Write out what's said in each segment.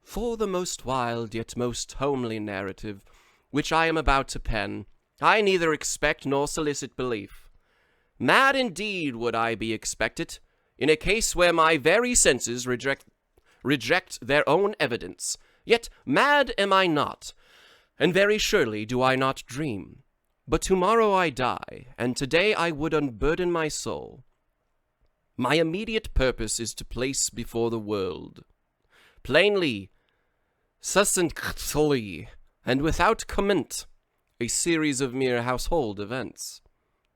For the most wild yet most homely narrative, which I am about to pen, I neither expect nor solicit belief. Mad indeed would I be expected, in a case where my very senses reject their own evidence. Yet mad am I not, and very surely do I not dream. But tomorrow I die, and today I would unburden my soul. My immediate purpose is to place before the world, plainly, succinctly, and without comment, a series of mere household events.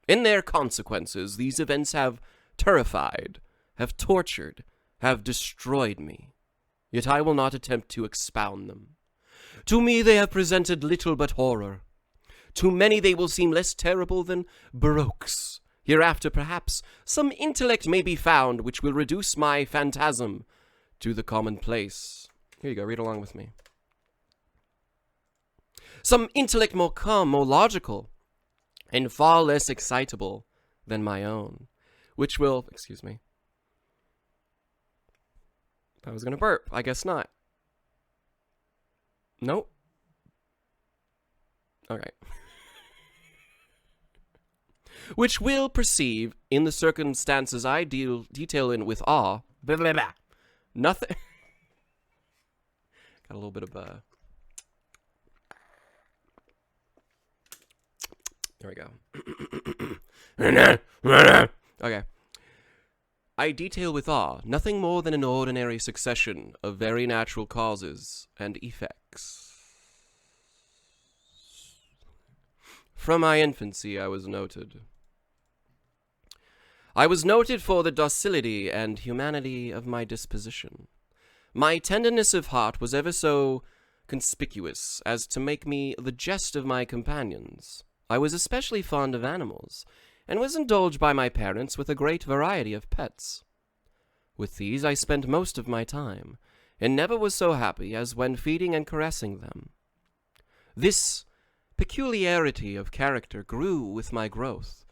In their consequences, these events have terrified, have tortured, have destroyed me. Yet I will not attempt to expound them. To me they have presented little but horror. To many they will seem less terrible than baroques. Hereafter, perhaps, some intellect may be found which will reduce my phantasm to the commonplace. Here you go, read along with me. Some intellect more calm, more logical, and far less excitable than my own, which will, excuse me, I was gonna burp, I guess not. Nope. Okay. Which will perceive, in the circumstances I detail in with awe, blah, blah, blah. Nothing. Got a little bit of There we go. Okay. I detail with awe nothing more than an ordinary succession of very natural causes and effects. From my infancy I was noted. I was noted for the docility and humanity of my disposition. My tenderness of heart was ever so conspicuous as to make me the jest of my companions. I was especially fond of animals, and was indulged by my parents with a great variety of pets. With these I spent most of my time, and never was so happy as when feeding and caressing them. This peculiarity of character grew with my growth,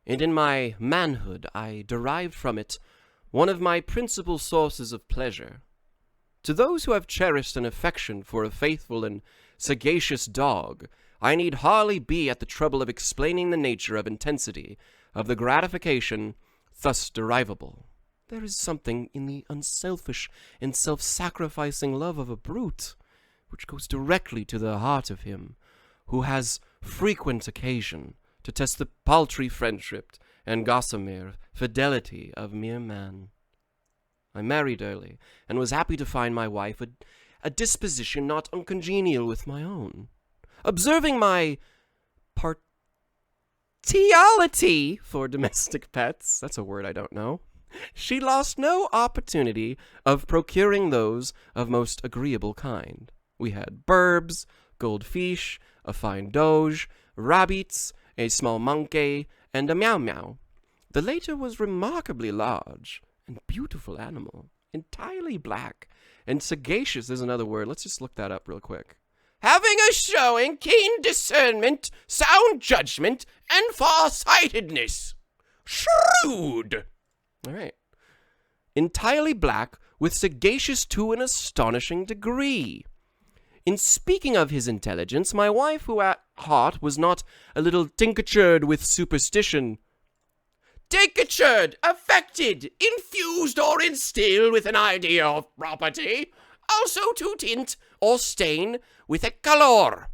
and in my manhood I derived from it one of my principal sources of pleasure. To those who have cherished an affection for a faithful and sagacious dog, I need hardly be at the trouble of explaining the nature of intensity of the gratification thus derivable. There is something in the unselfish and self-sacrificing love of a brute which goes directly to the heart of him who has frequent occasion to test the paltry friendship and gossamer fidelity of mere man. I married early, and was happy to find my wife a disposition not uncongenial with my own. Observing my partiality for domestic pets, that's a word I don't know, she lost no opportunity of procuring those of most agreeable kind. We had burbs, goldfish, a fine doge, rabbits, a small monkey, and a meow-meow. The latter was remarkably large and beautiful animal, entirely black, and sagacious is another word. Let's just look that up real quick. Having a showing keen discernment, sound judgment, and far-sightedness. Shrewd. All right. Entirely black, with sagacious to an astonishing degree. In speaking of his intelligence, my wife, who at heart was not a little tinctured with superstition, tinctured, affected, infused, or instilled with an idea of property, also to tint or stain with a color,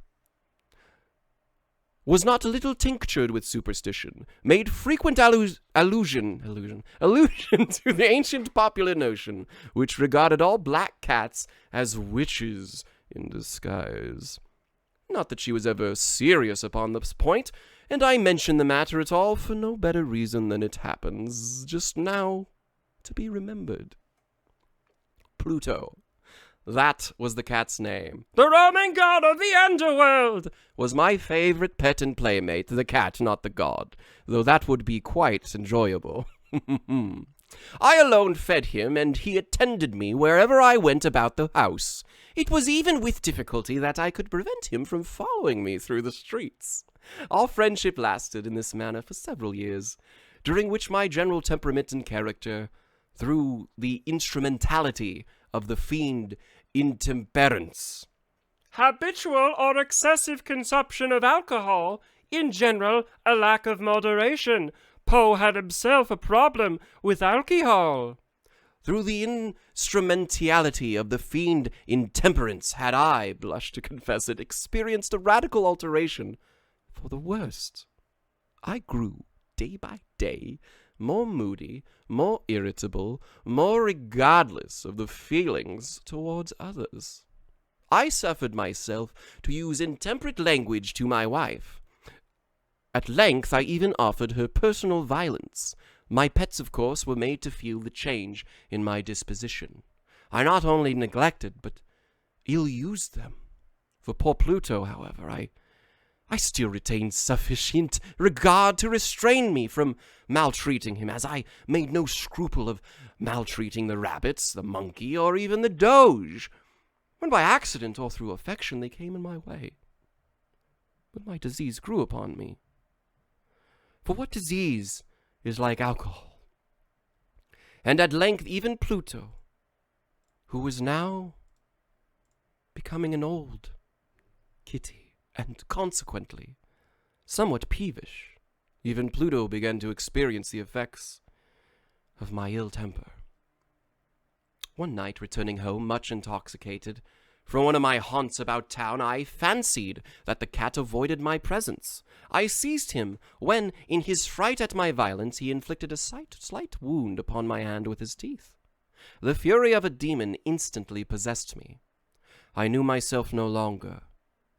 was not a little tinctured with superstition, made frequent allusion to the ancient popular notion, which regarded all black cats as witches in disguise. Not that she was ever serious upon this point, and I mention the matter at all for no better reason than it happens just now to be remembered. Pluto. That was the cat's name. The roaming god of the underworld was my favorite pet and playmate, the cat, not the god, though that would be quite enjoyable. I alone fed him, and he attended me wherever I went about the house. It was even with difficulty that I could prevent him from following me through the streets. Our friendship lasted in this manner for several years, during which my general temperament and character, through the instrumentality of the fiend intemperance. Habitual or excessive consumption of alcohol, in general, a lack of moderation. Poe had himself a problem with alcohol. Through the instrumentality of the fiend intemperance had I, blush to confess it, experienced a radical alteration for the worst. I grew, day by day, more moody, more irritable, more regardless of the feelings towards others. I suffered myself to use intemperate language to my wife. At length I even offered her personal violence. My pets, of course, were made to feel the change in my disposition. I not only neglected, but ill-used them. For poor Pluto, however, I still retained sufficient regard to restrain me from maltreating him, as I made no scruple of maltreating the rabbits, the monkey, or even the doge, when by accident or through affection they came in my way. But my disease grew upon me. For what disease is like alcohol? And at length even Pluto, who was now becoming an old kitty, and consequently somewhat peevish, even Pluto began to experience the effects of my ill temper. One night, returning home much intoxicated from one of my haunts about town, I fancied that the cat avoided my presence. I seized him when, in his fright at my violence, he inflicted a slight wound upon my hand with his teeth. The fury of a demon instantly possessed me. I knew myself no longer.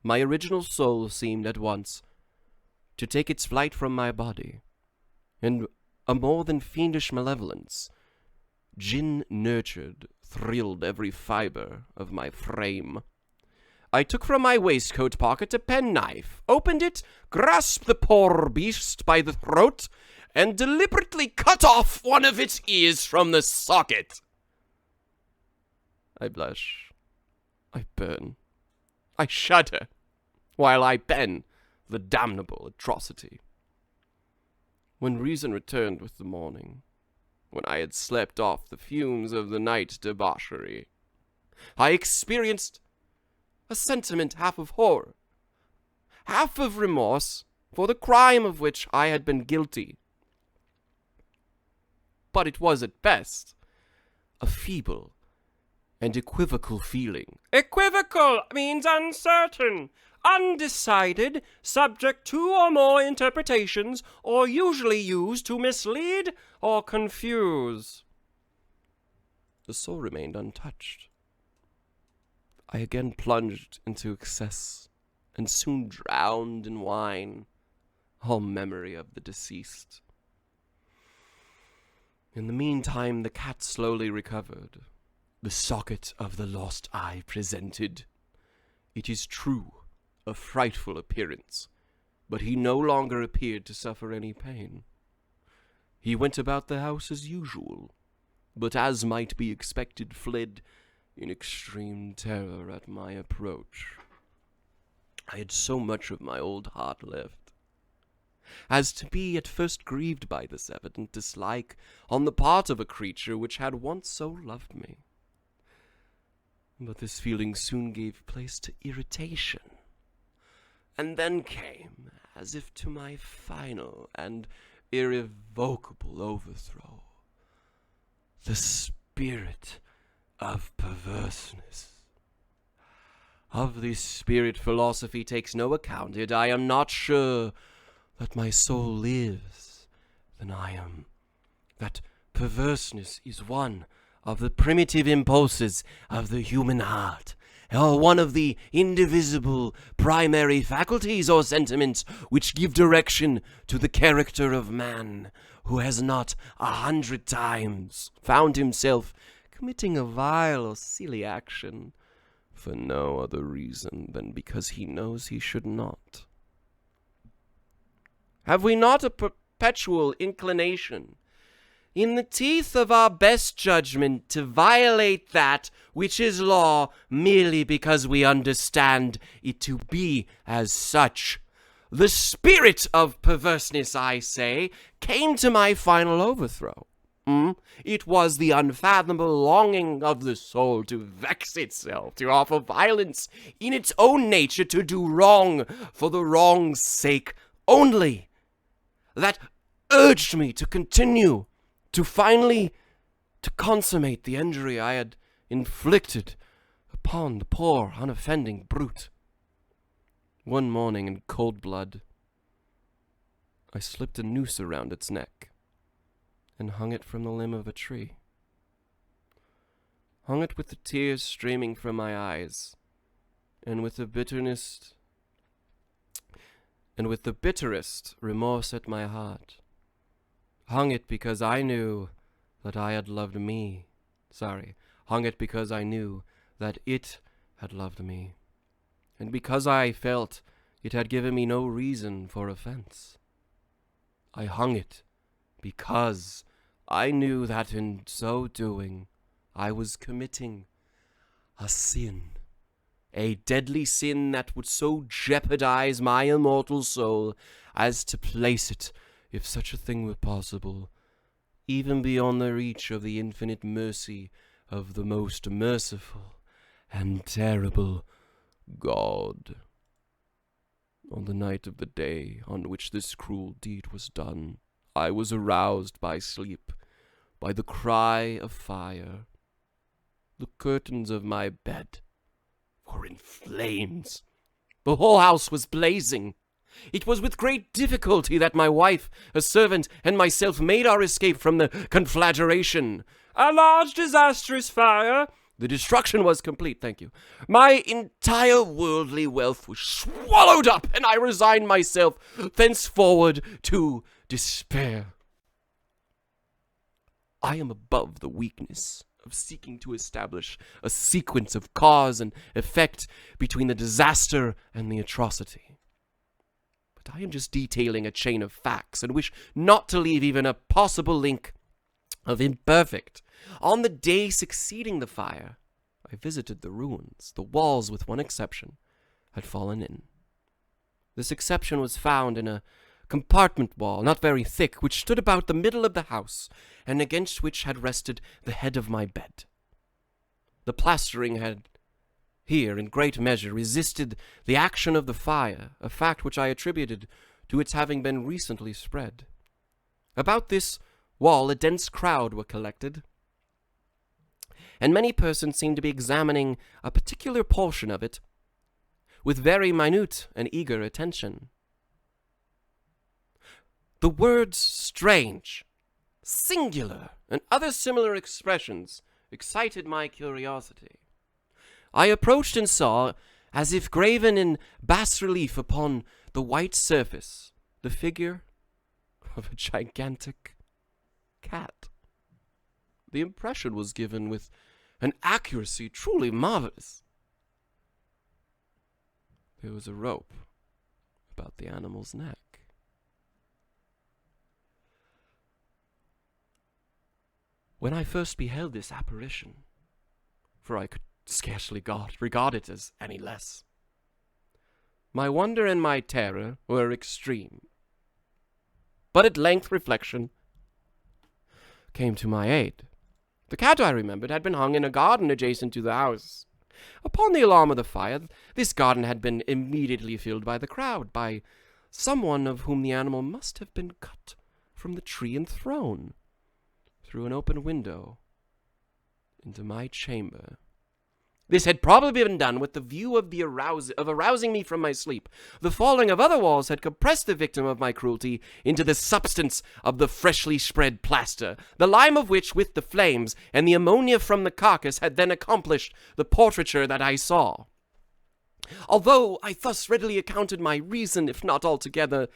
My original soul seemed at once to take its flight from my body, and a more than fiendish malevolence, gin-nurtured, thrilled every fibre of my frame. I took from my waistcoat pocket a penknife, opened it, grasped the poor beast by the throat, and deliberately cut off one of its ears from the socket. I blush, I burn, I shudder, while I pen the damnable atrocity. When reason returned with the morning, when I had slept off the fumes of the night debauchery, I experienced a sentiment half of horror, half of remorse for the crime of which I had been guilty. But it was at best a feeble and equivocal feeling. Equivocal means uncertain, undecided, subject to or more interpretations, or usually used to mislead or confuse. The soul remained untouched. I again plunged into excess, and soon drowned in wine all memory of the deceased. In the meantime, the cat slowly recovered. The socket of the lost eye presented, it is true, a frightful appearance, but he no longer appeared to suffer any pain. He went about the house as usual, but as might be expected, fled in extreme terror at my approach. I had so much of my old heart left, as to be at first grieved by this evident dislike on the part of a creature which had once so loved me. But this feeling soon gave place to irritation, and then came, as if to my final and irrevocable overthrow, the spirit of perverseness. Of this spirit philosophy takes no account, yet I am not sure that my soul lives than I am, that perverseness is one of the primitive impulses of the human heart, or one of the indivisible primary faculties or sentiments which give direction to the character of man, who has not 100 times found himself committing a vile or silly action for no other reason than because he knows he should not. Have we not a perpetual inclination, in the teeth of our best judgment, to violate that which is law merely because we understand it to be as such? The spirit of perverseness, I say, came to my final overthrow. It was the unfathomable longing of the soul to vex itself, to offer violence in its own nature, to do wrong for the wrong's sake only, that urged me to continue, to finally to consummate the injury I had inflicted upon the poor, unoffending brute. One morning in cold blood, I slipped a noose around its neck and hung it from the limb of a tree. Hung it with the tears streaming from my eyes, and with the bitterest remorse at my heart. Hung it because I knew that I had loved me. Hung it because I knew that it had loved me, and because I felt it had given me no reason for offense. I hung it because I knew that in so doing I was committing a sin, a deadly sin that would so jeopardize my immortal soul as to place it, if such a thing were possible, even beyond the reach of the infinite mercy of the most merciful and terrible God. On the night of the day on which this cruel deed was done, I was aroused by sleep, by the cry of fire. The curtains of my bed were in flames. The whole house was blazing. It was with great difficulty that my wife, a servant, and myself made our escape from the conflagration. A large disastrous fire. The destruction was complete, thank you. My entire worldly wealth was swallowed up, and I resigned myself thenceforward to despair. I am above the weakness of seeking to establish a sequence of cause and effect between the disaster and the atrocity. But I am just detailing a chain of facts and wish not to leave even a possible link of imperfect. On the day succeeding the fire, I visited the ruins. The walls, with one exception, had fallen in. This exception was found in a compartment wall, not very thick, which stood about the middle of the house, and against which had rested the head of my bed. The plastering had here, in great measure, resisted the action of the fire, a fact which I attributed to its having been recently spread. About this wall a dense crowd were collected, and many persons seemed to be examining a particular portion of it with very minute and eager attention. The words strange, singular, and other similar expressions excited my curiosity. I approached and saw, as if graven in bas-relief upon the white surface, the figure of a gigantic cat. The impression was given with an accuracy truly marvelous. There was a rope about the animal's neck. When I first beheld this apparition, for I could scarcely regard it as any less, my wonder and my terror were extreme. But at length reflection came to my aid. The cat, I remembered, had been hung in a garden adjacent to the house. Upon the alarm of the fire, this garden had been immediately filled by the crowd, by someone of whom the animal must have been cut from the tree and thrown through an open window into my chamber. This had probably been done with the view of arousing me from my sleep. The falling of other walls had compressed the victim of my cruelty into the substance of the freshly spread plaster, the lime of which, with the flames and the ammonia from the carcass, had then accomplished the portraiture that I saw. Although I thus readily accounted my reason, if not altogether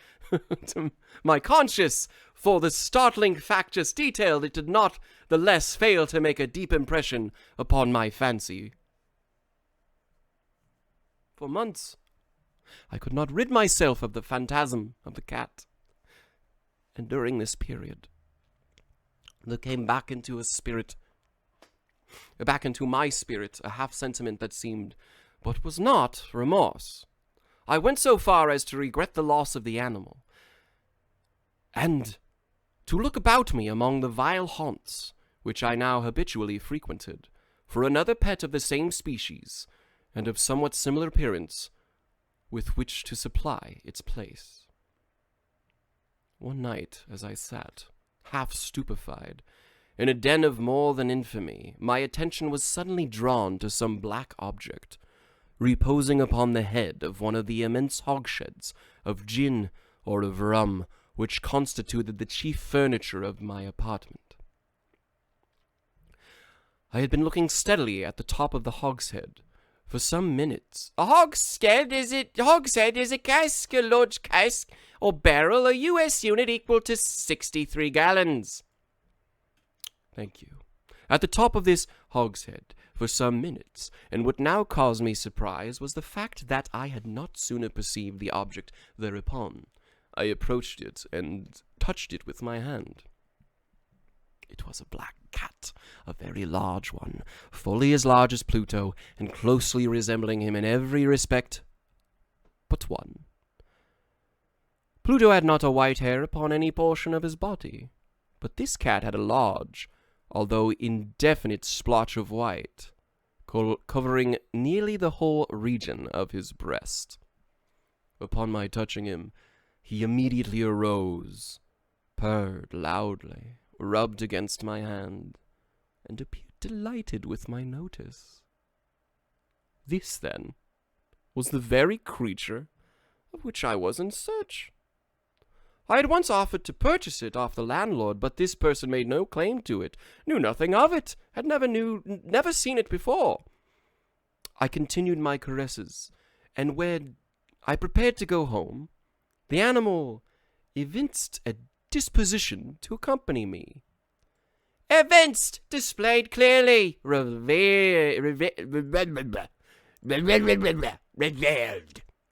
to my conscience, for the startling fact just detailed, it did not the less fail to make a deep impression upon my fancy. For months, I could not rid myself of the phantasm of the cat, and during this period, there came back into my spirit, a half-sentiment that seemed, but was not, remorse. I went so far as to regret the loss of the animal, and to look about me among the vile haunts which I now habitually frequented, for another pet of the same species, and of somewhat similar appearance, with which to supply its place. One night, as I sat, half stupefied, in a den of more than infamy, my attention was suddenly drawn to some black object, reposing upon the head of one of the immense hogsheads of gin or of rum, which constituted the chief furniture of my apartment. I had been looking steadily at the top of the hogshead for some minutes. A hogshead is a cask, a large cask or barrel, a U.S. unit equal to 63 gallons. Thank you. At the top of this hogshead for some minutes, and what now caused me surprise was the fact that I had not sooner perceived the object thereupon. I approached it and touched it with my hand. It was a black cat, a very large one, fully as large as Pluto, and closely resembling him in every respect but one. Pluto had not a white hair upon any portion of his body, but this cat had a large, although indefinite splotch of white, covering nearly the whole region of his breast. Upon my touching him, he immediately arose, purred loudly, rubbed against my hand, and appeared delighted with my notice. This, then, was the very creature of which I was in search. I had once offered to purchase it off the landlord, but this person made no claim to it, knew nothing of it, had never seen it before. I continued my caresses, and when I prepared to go home, the animal evinced a disposition to accompany me. Evinced, displayed clearly, revealed.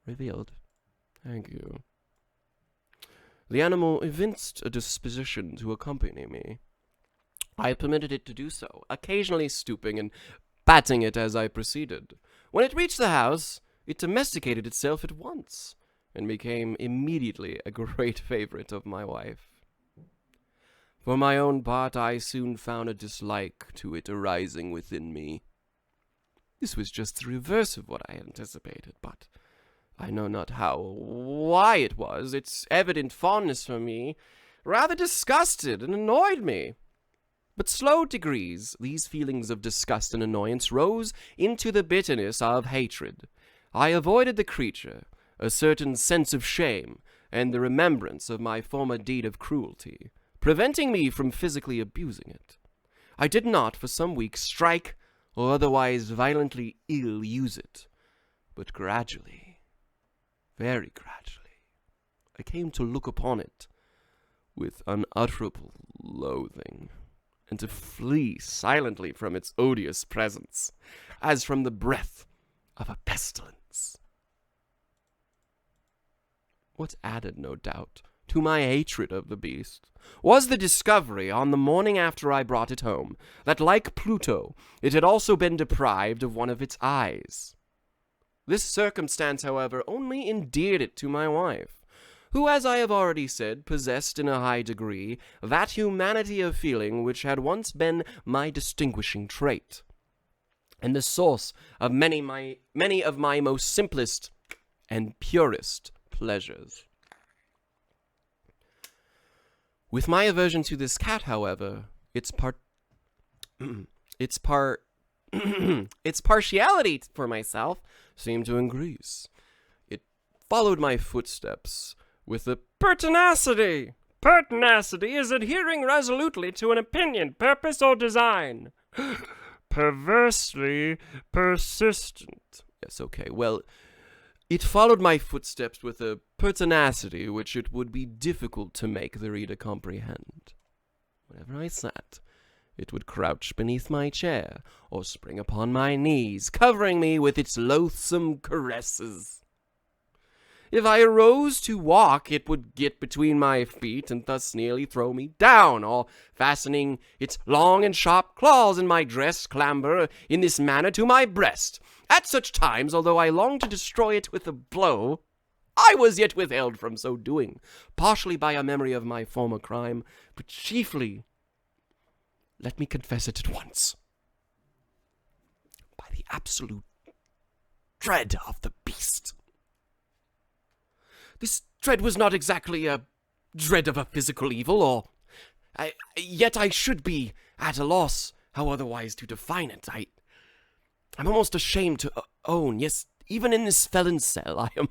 Revealed. Thank you. The animal evinced a disposition to accompany me. I permitted it to do so, occasionally stooping and patting it as I proceeded. When it reached the house, it domesticated itself at once, and became immediately a great favorite of my wife. For my own part, I soon found a dislike to it arising within me. This was just the reverse of what I had anticipated, but I know not why it was. Its evident fondness for me rather disgusted and annoyed me. But slow degrees, these feelings of disgust and annoyance rose into the bitterness of hatred. I avoided the creature, a certain sense of shame, and the remembrance of my former deed of cruelty, preventing me from physically abusing it. I did not, for some weeks, strike or otherwise violently ill-use it, but gradually, very gradually, I came to look upon it with unutterable loathing, and to flee silently from its odious presence, as from the breath of a pestilence. What added, no doubt, to my hatred of the beast was the discovery, on the morning after I brought it home, that, like Pluto, it had also been deprived of one of its eyes. This circumstance, however, only endeared it to my wife, who, as I have already said, possessed in a high degree that humanity of feeling which had once been my distinguishing trait, and the source of many of my most simplest and purest pleasures. With my aversion to this cat, however, its partiality for myself seemed to increase. It followed my footsteps with a pertinacity. Pertinacity is adhering resolutely to an opinion, purpose, or design. Perversely persistent. Yes, okay, well, it followed my footsteps with a pertinacity which it would be difficult to make the reader comprehend. Whenever I sat, it would crouch beneath my chair, or spring upon my knees, covering me with its loathsome caresses. If I arose to walk, it would get between my feet and thus nearly throw me down, or, fastening its long and sharp claws in my dress, clamber in this manner to my breast. At such times, although I longed to destroy it with a blow, I was yet withheld from so doing, partially by a memory of my former crime, but chiefly, let me confess it at once, by the absolute dread of the beast. This dread was not exactly a dread of a physical evil, yet I should be at a loss how otherwise to define it. I'm almost ashamed to own, yes, even in this felon's cell, I am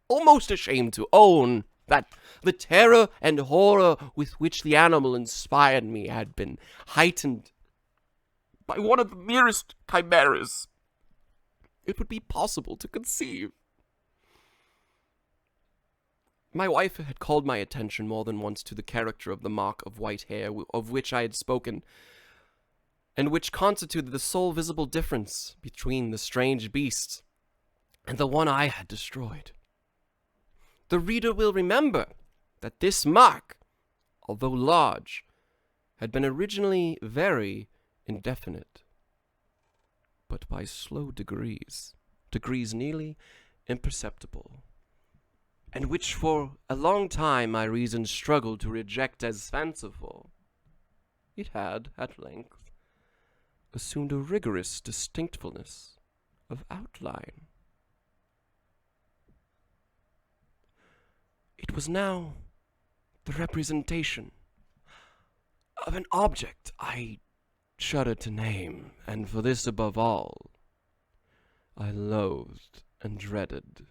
almost ashamed to own that the terror and horror with which the animal inspired me had been heightened by one of the merest chimeras it would be possible to conceive. My wife had called my attention more than once to the character of the mark of white hair of which I had spoken, and which constituted the sole visible difference between the strange beast and the one I had destroyed. The reader will remember that this mark, although large, had been originally very indefinite, but by slow degrees nearly imperceptible, and which for a long time my reason struggled to reject as fanciful, it had, at length, assumed a rigorous distinctfulness of outline. It was now the representation of an object I shuddered to name, and for this above all, I loathed and dreaded,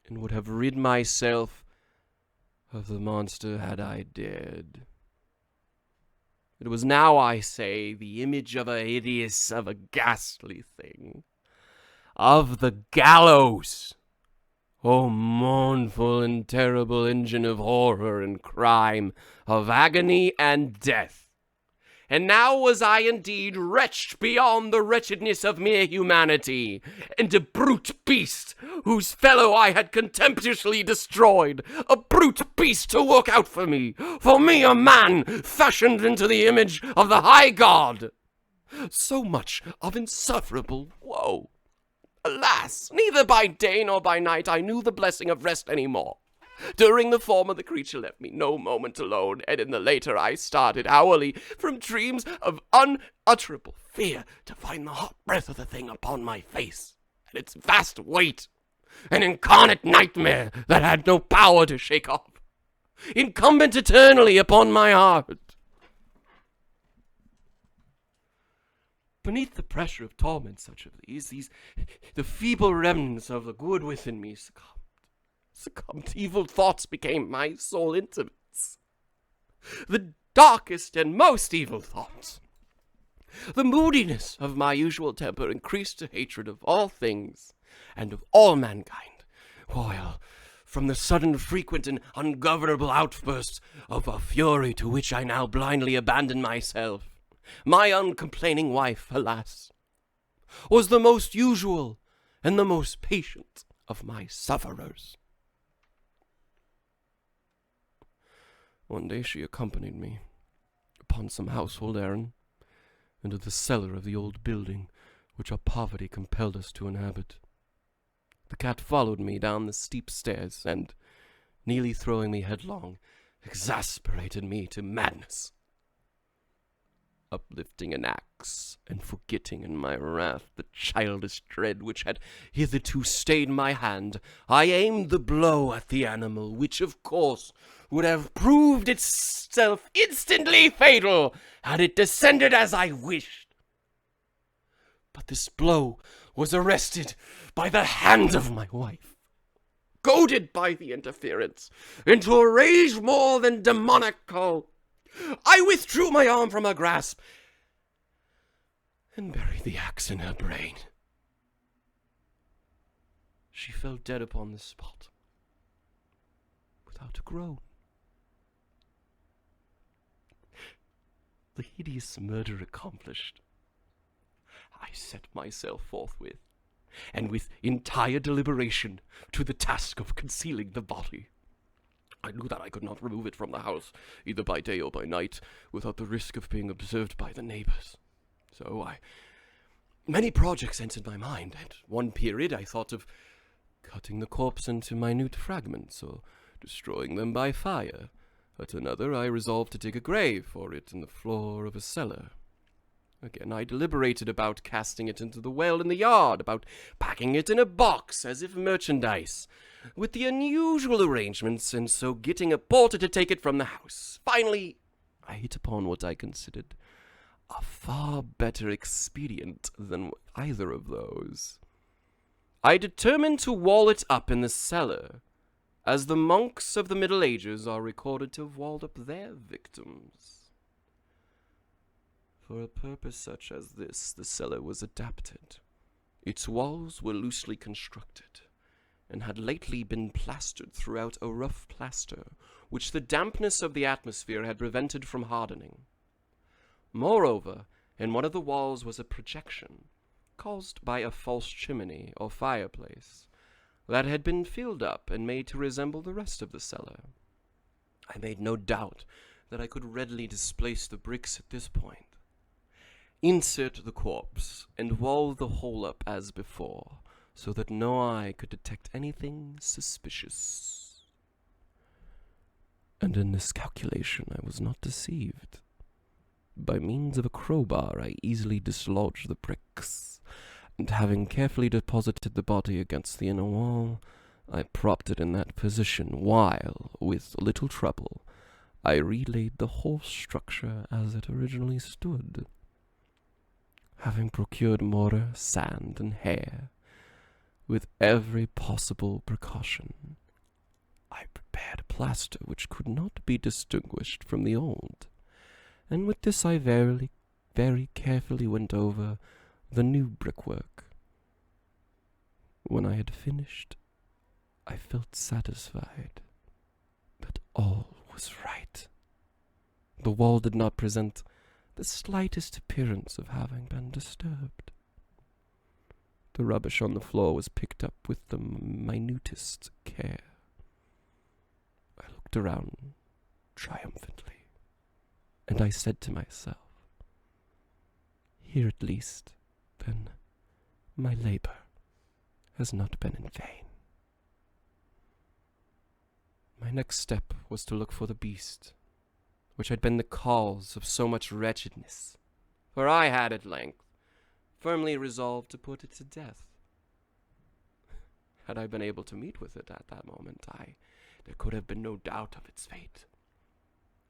and would have rid myself of the monster had I dared. It was now, I say, the image of a hideous, of a ghastly thing, of the gallows. O mournful and terrible engine of horror and crime, of agony and death! And now was I indeed wretched beyond the wretchedness of mere humanity, and a brute beast, whose fellow I had contemptuously destroyed, a brute beast to look out for me a man fashioned into the image of the high God. So much of insufferable woe! Alas, neither by day nor by night I knew the blessing of rest any more. During the former the creature left me no moment alone, and in the later I started hourly from dreams of unutterable fear to find the hot breath of the thing upon my face, and its vast weight, an incarnate nightmare that had no power to shake off, incumbent eternally upon my heart. Beneath the pressure of torments such as these, the feeble remnants of the good within me succumbed. Evil thoughts became my sole intimates. The darkest and most evil thoughts. The moodiness of my usual temper increased to hatred of all things and of all mankind, while, from the sudden, frequent, and ungovernable outbursts of a fury to which I now blindly abandoned myself, my uncomplaining wife, alas, was the most usual and the most patient of my sufferers. One day she accompanied me, upon some household errand, into the cellar of the old building which our poverty compelled us to inhabit. The cat followed me down the steep stairs, and, nearly throwing me headlong, exasperated me to madness. Uplifting an axe, and forgetting in my wrath the childish dread which had hitherto stayed my hand, I aimed the blow at the animal, which, of course, would have proved itself instantly fatal had it descended as I wished. But this blow was arrested by the hand of my wife, goaded by the interference into a rage more than demoniacal. I withdrew my arm from her grasp and buried the axe in her brain. She fell dead upon the spot, without a groan. The hideous murder accomplished, I set myself forthwith, and with entire deliberation, to the task of concealing the body. I knew that I could not remove it from the house, either by day or by night, without the risk of being observed by the neighbors. So many projects entered my mind. At one period I thought of cutting the corpse into minute fragments or destroying them by fire. At another, I resolved to dig a grave for it in the floor of a cellar. Again, I deliberated about casting it into the well in the yard, about packing it in a box as if merchandise, with the unusual arrangements, and so getting a porter to take it from the house. Finally, I hit upon what I considered a far better expedient than either of those. I determined to wall it up in the cellar, as the monks of the Middle Ages are recorded to have walled up their victims. For a purpose such as this, the cellar was adapted. Its walls were loosely constructed, and had lately been plastered throughout a rough plaster, which the dampness of the atmosphere had prevented from hardening. Moreover, in one of the walls was a projection, caused by a false chimney or fireplace, that had been filled up and made to resemble the rest of the cellar. I made no doubt that I could readily displace the bricks at this point, insert the corpse, and wall the whole up as before, so that no eye could detect anything suspicious. And in this calculation I was not deceived. By means of a crowbar I easily dislodged the bricks, and having carefully deposited the body against the inner wall, I propped it in that position, while, with little trouble, I relaid the whole structure as it originally stood. Having procured mortar, sand, and hair, with every possible precaution, I prepared a plaster which could not be distinguished from the old, and with this I very carefully went over the new brickwork. When I had finished, I felt satisfied that all was right. The wall did not present the slightest appearance of having been disturbed. The rubbish on the floor was picked up with the minutest care. I looked around triumphantly, and I said to myself, "Here at least, then, my labor has not been in vain." My next step was to look for the beast, which had been the cause of so much wretchedness, for I had at length firmly resolved to put it to death. Had I been able to meet with it at that moment, there could have been no doubt of its fate.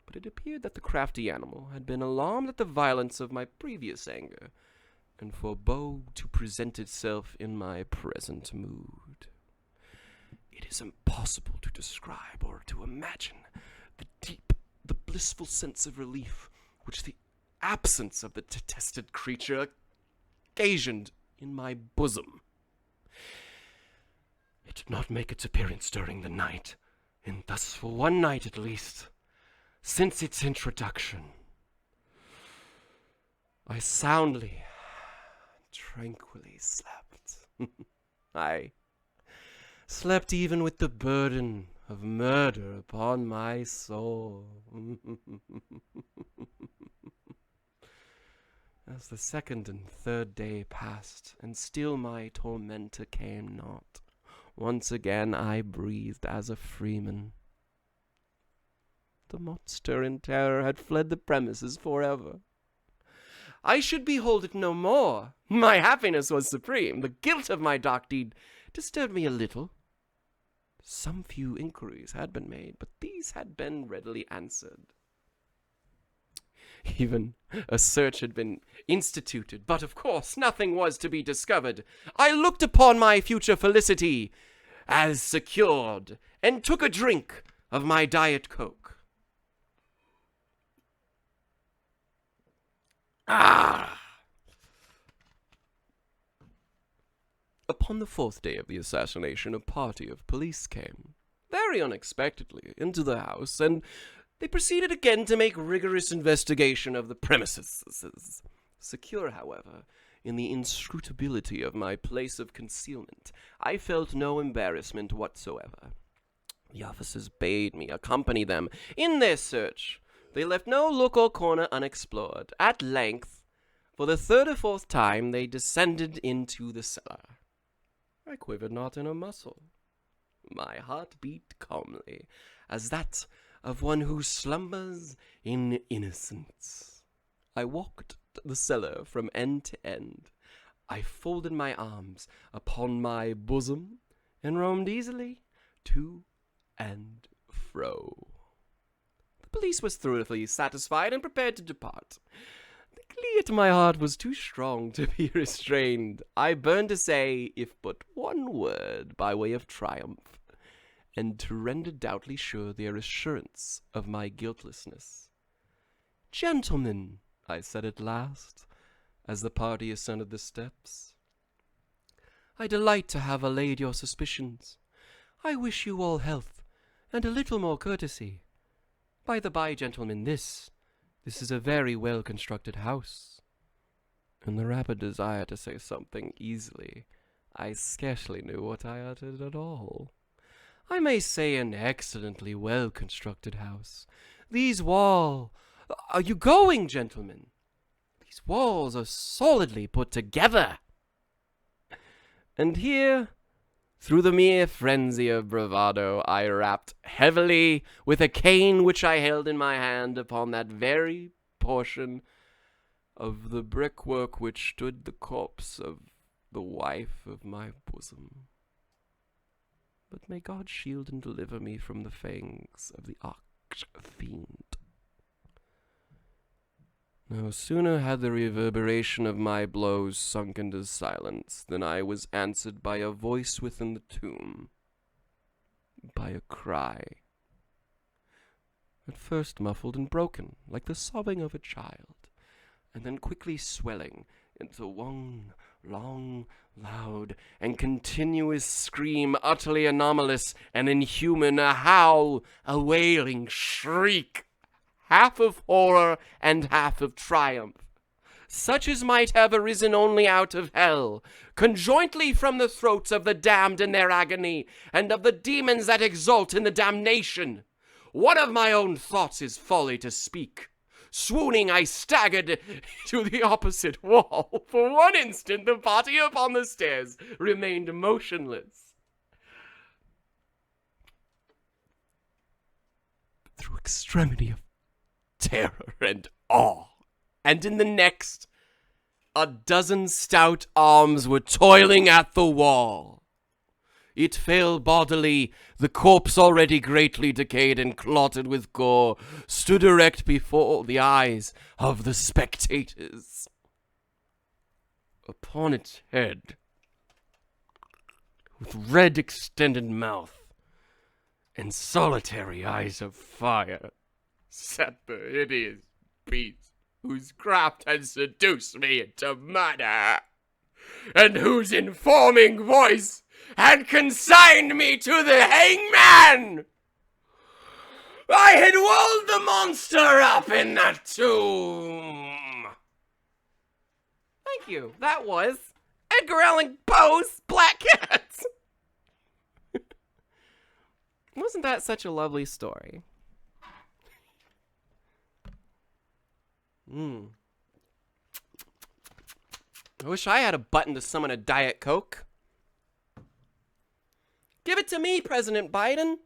But it appeared that the crafty animal had been alarmed at the violence of my previous anger, and forbore to present itself in my present mood. It is impossible to describe or to imagine the blissful sense of relief which the absence of the detested creature occasioned in my bosom. It did not make its appearance during the night, and thus for one night at least, since its introduction, I soundly, tranquilly slept. I slept even with the burden of murder upon my soul. As the second and third day passed, and still my tormentor came not, once again I breathed as a freeman. The monster in terror had fled the premises forever. I should behold it no more. My happiness was supreme. The guilt of my dark deed disturbed me a little. Some few inquiries had been made, but these had been readily answered. Even a search had been instituted, but of course nothing was to be discovered. I looked upon my future felicity as secured, and took a drink of my Diet Coke. Upon the fourth day of the assassination, a party of police came, very unexpectedly, into the house, and they proceeded again to make rigorous investigation of the premises. Secure, however, in the inscrutability of my place of concealment, I felt no embarrassment whatsoever. The officers bade me accompany them in their search. They left no nook or corner unexplored. At length, for the third or fourth time, they descended into the cellar. I quivered not in a muscle. My heart beat calmly, as that of one who slumbers in innocence. I walked the cellar from end to end. I folded my arms upon my bosom, and roamed easily to and fro. The police was thoroughly satisfied and prepared to depart. The glee at my heart was too strong to be restrained. I burned to say, if but one word, by way of triumph, and to render doubly sure their assurance of my guiltlessness. "Gentlemen," I said at last, as the party ascended the steps, "I delight to have allayed your suspicions. I wish you all health, and a little more courtesy. By the by, gentlemen, this is a very well-constructed house." In the rapid desire to say something easily, I scarcely knew what I uttered at all. I may say an excellently well-constructed house. These walls... Are you going, gentlemen? These walls are solidly put together. And here, through the mere frenzy of bravado, I rapped heavily with a cane which I held in my hand upon that very portion of the brickwork which stood the corpse of the wife of my bosom. But may God shield and deliver me from the fangs of the arch-fiend. No sooner had the reverberation of my blows sunk into silence than I was answered by a voice within the tomb, by a cry, at first muffled and broken, like the sobbing of a child, and then quickly swelling into one long, loud, and continuous scream, utterly anomalous and inhuman, a howl, a wailing shriek, half of horror and half of triumph, such as might have arisen only out of hell, conjointly from the throats of the damned in their agony, and of the demons that exult in the damnation. One of my own thoughts is folly to speak. Swooning, I staggered to the opposite wall. For one instant, the party upon the stairs remained motionless. Through extremity of terror and awe, and in the next, a dozen stout arms were toiling at the wall. It fell bodily. The corpse, already greatly decayed and clotted with gore, stood erect before the eyes of the spectators. Upon its head, with red extended mouth and solitary eyes of fire, sat the hideous beast whose craft had seduced me into murder, and whose informing voice had consigned me to the hangman. I had walled the monster up in that tomb. Thank you. That was Edgar Allan Poe's Black Cats. Wasn't that such a lovely story? I wish I had a button to summon a Diet Coke. Give it to me, President Biden.